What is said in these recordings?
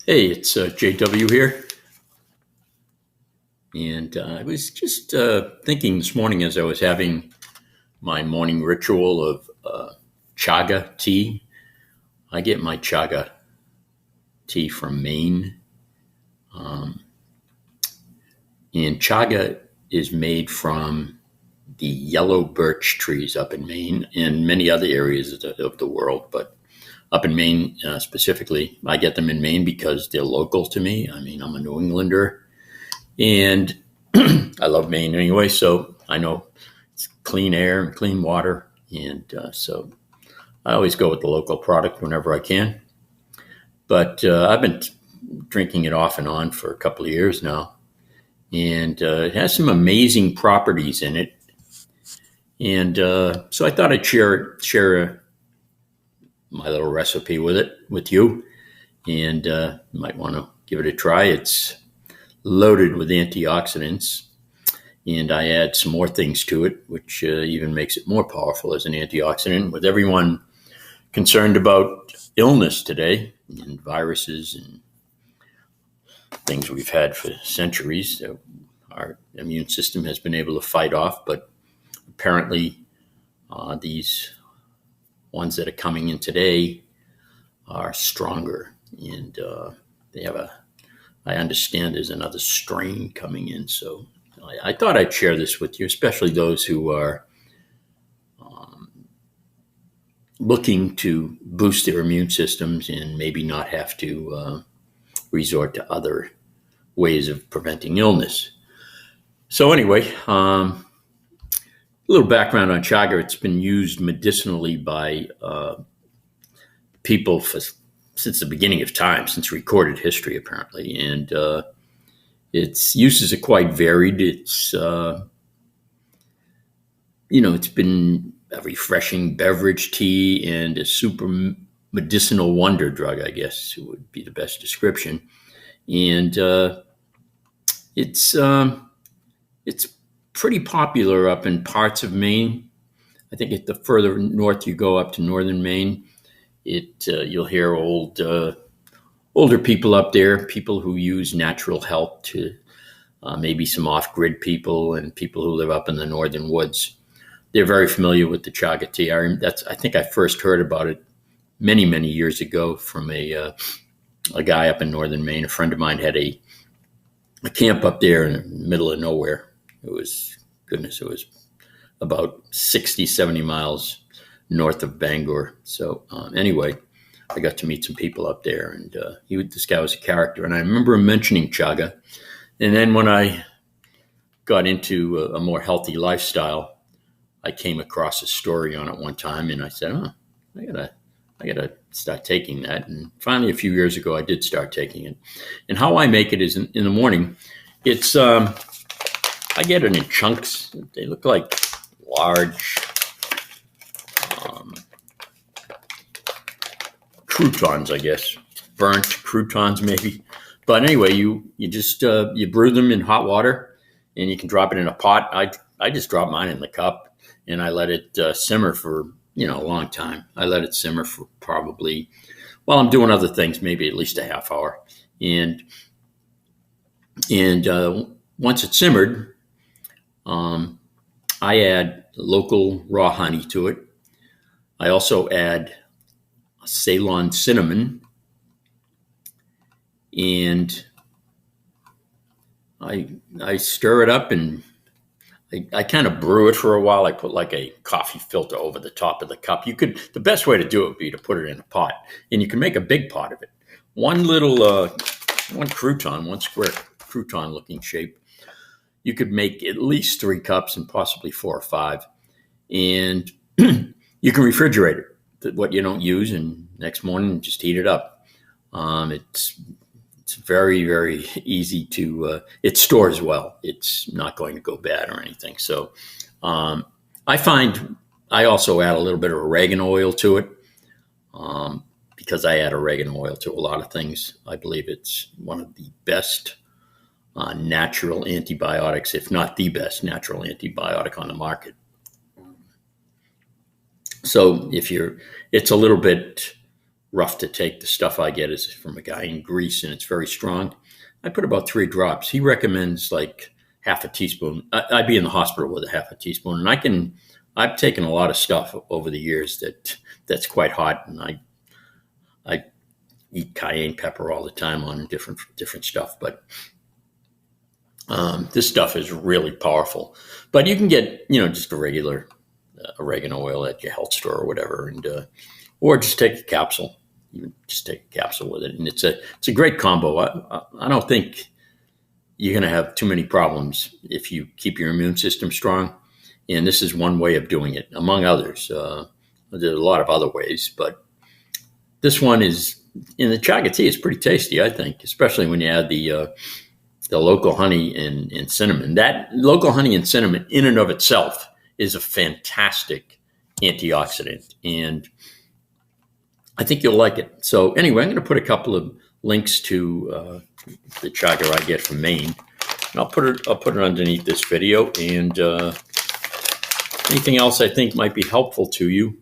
Hey, it's JW here. And I was just thinking this morning as I was having my morning ritual of Chaga tea. I get my Chaga tea from Maine. Um, and Chaga is made from the yellow birch trees up in Maine and many other areas of the world. But up in Maine specifically, I get them in Maine because they're local to me. I mean, I'm a New Englander. And I love Maine anyway, so I know it's clean air and clean water. And so I always go with the local product whenever I can. But I've been drinking it off and on for a couple of years now. And it has some amazing properties in it. And so I thought I'd share my little recipe with you. And you might want to give it a try. It's loaded with antioxidants. And I add some more things to it, which even makes it more powerful as an antioxidant. With everyone concerned about illness today and viruses and things we've had for centuries, our immune system has been able to fight off. But apparently, these ones that are coming in today are stronger, and they have I understand there's another strain coming in, so I thought I'd share this with you, especially those who are looking to boost their immune systems and maybe not have to resort to other ways of preventing illness. So anyway, a little background on chaga. It's been used medicinally by people since the beginning of time, since recorded history, apparently. And its uses are quite varied. It's been a refreshing beverage, tea, and a super medicinal wonder drug, I guess would be the best description. And it's pretty popular up in parts of Maine. I think the further north you go up to northern Maine, you'll hear older people up there, people who use natural help to maybe some off-grid people and people who live up in the northern woods. They're very familiar with the Chaga Tea. I think I first heard about it many, many years ago from a guy up in northern Maine. A friend of mine had a camp up there in the middle of nowhere. It was about 60, 70 miles north of Bangor. So anyway, I got to meet some people up there, and this guy was a character. And I remember him mentioning chaga. And then when I got into a more healthy lifestyle, I came across a story on it one time, and I said, I gotta start taking that. And finally, a few years ago, I did start taking it. And how I make it is in the morning. It's I get it in chunks. They look like large croutons, I guess, burnt croutons maybe. But anyway, you just you brew them in hot water, and you can drop it in a pot. I just drop mine in the cup, and I let it simmer for a long time. I let it simmer for probably, while I'm doing other things, maybe at least a half hour. And once it's simmered, I add local raw honey to it. I also add Ceylon cinnamon, and I stir it up, and I kind of brew it for a while. I put like a coffee filter over the top of the cup. The best way to do it would be to put it in a pot, and you can make a big pot of it. One square crouton looking shape. You could make at least 3 cups and possibly 4 or 5. And you can refrigerate it, what you don't use, and next morning just heat it up. It's very, very easy to, it stores well. It's not going to go bad or anything. So I find I also add a little bit of oregano oil to it because I add oregano oil to a lot of things. I believe it's one of the best natural antibiotics, if not the best natural antibiotic on the market. So it's a little bit rough to take. The stuff I get is from a guy in Greece, and it's very strong. I put about 3 drops. He recommends like half a teaspoon. I'd be in the hospital with a half a teaspoon, and I've taken a lot of stuff over the years that's quite hot, and I eat cayenne pepper all the time on different stuff, but this stuff is really powerful. But you can get just a regular oregano oil at your health store or whatever, and or just take a capsule. You just take a capsule with it, and it's a great combo. I don't think you're going to have too many problems if you keep your immune system strong. And this is one way of doing it, among others. There's a lot of other ways, but this one is, in the Chaga tea, is pretty tasty, I think, especially when you add the local honey and cinnamon. That local honey and cinnamon in and of itself is a fantastic antioxidant, and I think you'll like it. So anyway, I'm going to put a couple of links to the chaga I get from Maine, and I'll put it underneath this video, and anything else I think might be helpful to you.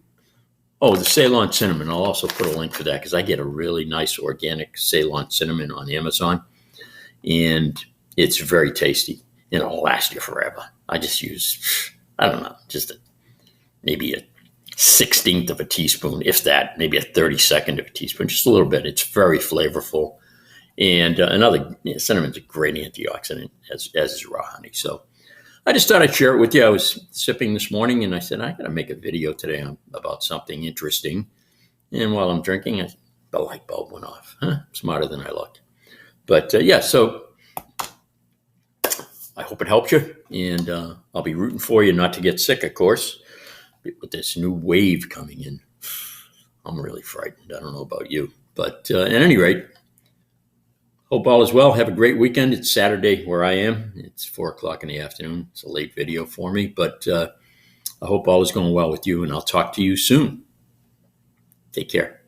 Oh, the Ceylon cinnamon. I'll also put a link for that because I get a really nice organic Ceylon cinnamon on Amazon, and it's very tasty, and it'll last you forever. I just use, I don't know, maybe a 1/16 of a teaspoon, if that, maybe a 32nd of a teaspoon, just a little bit. It's very flavorful. And cinnamon's a great antioxidant, as is raw honey. So I just thought I'd share it with you. I was sipping this morning, and I said, I got to make a video today about something interesting. And while I'm drinking, the light bulb went off. Smarter than I look. But so I hope it helps you. And I'll be rooting for you not to get sick, of course. With this new wave coming in, I'm really frightened. I don't know about you. But at any rate, hope all is well. Have a great weekend. It's Saturday where I am. It's 4:00 in the afternoon. It's a late video for me, but I hope all is going well with you, and I'll talk to you soon. Take care.